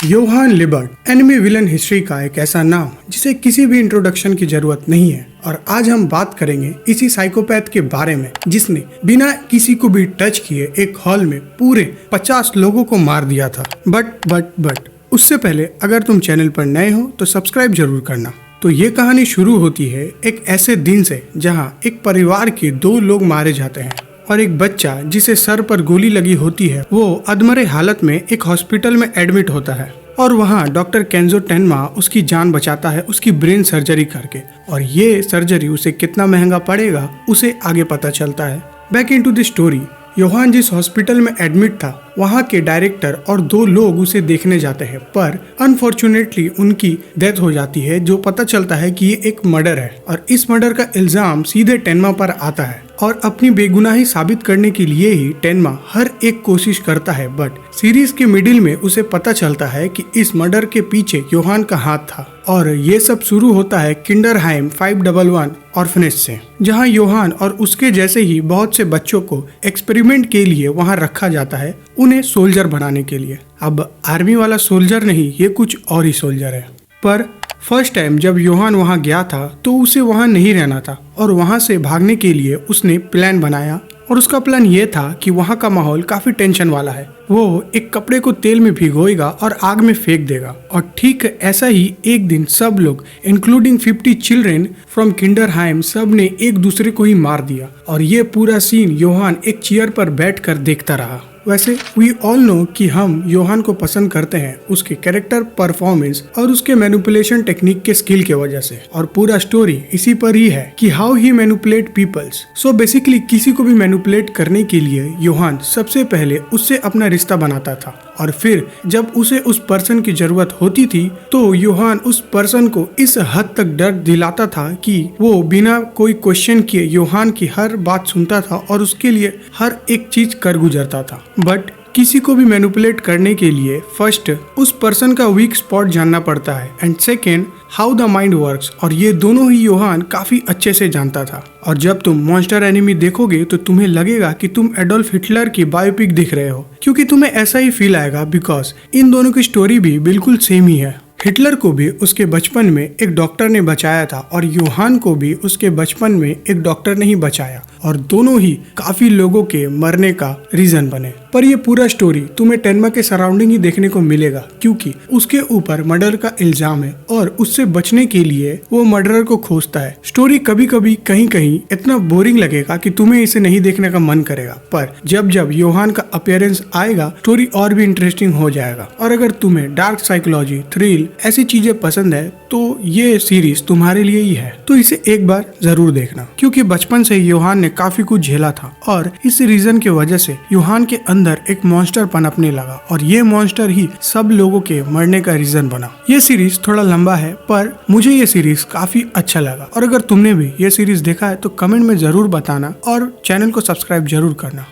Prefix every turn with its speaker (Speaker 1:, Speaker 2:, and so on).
Speaker 1: Yohan लिबर्ट enemy villain history का एक ऐसा नाम जिसे किसी भी इंट्रोडक्शन की जरूरत नहीं है। और आज हम बात करेंगे इसी साइकोपैथ के बारे में जिसने बिना किसी को भी टच किए एक हॉल में पूरे 50 लोगों को मार दिया था। बट उससे पहले अगर तुम चैनल पर नए हो तो सब्सक्राइब जरूर करना। तो ये कहानी शुरू होती है एक ऐसे दिन से जहाँ एक परिवार के 2 लोग मारे जाते हैं और एक बच्चा जिसे सर पर गोली लगी होती है वो अधमरे हालत में एक हॉस्पिटल में एडमिट होता है और वहाँ डॉक्टर केंजो टेनमा उसकी जान बचाता है उसकी ब्रेन सर्जरी करके। और ये सर्जरी उसे कितना महंगा पड़ेगा उसे आगे पता चलता है। Back into the story. Yohan जिस हॉस्पिटल में एडमिट था वहाँ के डायरेक्टर और 2 लोग उसे देखने जाते हैं, पर अनफॉर्चुनेटली उनकी डेथ हो जाती है, जो पता चलता है कि ये एक मर्डर है और इस मर्डर का इल्जाम सीधे टेनमा पर आता है। और अपनी बेगुनाही साबित करने के लिए ही टेनमा हर एक कोशिश करता है, बट सीरीज के मिडिल में उसे पता चलता है कि इस मर्डर के पीछे योहान का हाथ था। और ये सब शुरू होता है किंडरहाइम 511 ऑर्फनेज से, जहां योहान और उसके जैसे ही बहुत से बच्चों को एक्सपेरिमेंट के लिए वहां रखा जाता है, उन्हें सोल्जर बनाने के लिए। अब आर्मी वाला सोल्जर नहीं, ये कुछ और ही सोल्जर है। पर फर्स्ट टाइम जब योहान वहां गया था तो उसे वहां नहीं रहना था और वहां से भागने के लिए उसने प्लान बनाया। और उसका प्लान ये था कि वहां का माहौल काफी टेंशन वाला है। वो एक कपड़े को तेल में भिगोएगा और आग में फेंक देगा। और ठीक ऐसा ही एक दिन सब लोग इंक्लूडिंग 50 चिल्ड्रेन फ्रॉम किंडरहाइम सब ने एक दूसरे को ही मार दिया। और ये पूरा सीन योहान एक चेयर पर बैठकर देखता रहा। वैसे वी ऑल नो कि हम योहान को पसंद करते हैं उसके कैरेक्टर परफॉर्मेंस और उसके मैनिपुलेशन टेक्निक के स्किल के वजह से। और पूरा स्टोरी इसी पर ही है कि how he manipulate peoples. So basically किसी को भी मैनिपुलेट करने के लिए योहान सबसे पहले उससे अपना रिश्ता बनाता था और फिर जब उसे उस पर्सन की जरूरत होती थी तो योहान उस पर्सन को इस हद तक डर दिलाता था कि वो बिना कोई क्वेश्चन किए योहान की हर बात सुनता था और उसके लिए हर एक चीज कर गुजरता था। बट किसी को भी मैनिपुलेट करने के लिए फर्स्ट उस पर्सन का वीक स्पॉट जानना पड़ता है and second how the mind works. और ये दोनों ही योहान काफी अच्छे से जानता था। और जब तुम मॉन्स्टर एनिमी देखोगे तो तुम्हें लगेगा कि तुम एडोल्फ हिटलर की बायोपिक दिख रहे हो, क्योंकि तुम्हें ऐसा ही फील आएगा बिकॉज इन दोनों की स्टोरी भी बिल्कुल सेम ही है। हिटलर को भी उसके बचपन में एक डॉक्टर ने बचाया था और योहान को भी उसके बचपन में एक डॉक्टर ने ही बचाया और दोनों ही काफी लोगों के मरने का रीजन बने। पर ये पूरा स्टोरी तुम्हें टेनमा के सराउंडिंग ही देखने को मिलेगा, क्योंकि उसके ऊपर मर्डर का इल्जाम है और उससे बचने के लिए वो मर्डरर को खोजता है। स्टोरी कभी कभी कहीं कहीं इतना बोरिंग लगेगा कि तुम्हें इसे नहीं देखने का मन करेगा, पर जब जब योहान का अपीयरेंस आएगा स्टोरी और भी इंटरेस्टिंग हो जाएगा। और अगर तुम्हें डार्क साइकोलॉजी, थ्रिल ऐसी चीजें पसंद है तो ये सीरीज तुम्हारे लिए ही है। तो इसे एक बार जरूर देखना, क्योंकि बचपन से योहान ने काफी कुछ झेला था और इस रीजन की वजह से योहान के अंदर एक मॉन्स्टर पनपने लगा और ये मॉन्स्टर ही सब लोगों के मरने का रीजन बना। ये सीरीज थोड़ा लंबा है पर मुझे ये सीरीज काफी अच्छा लगा। और अगर तुमने भी ये सीरीज देखा है तो कमेंट में जरूर बताना और चैनल को सब्सक्राइब जरूर करना।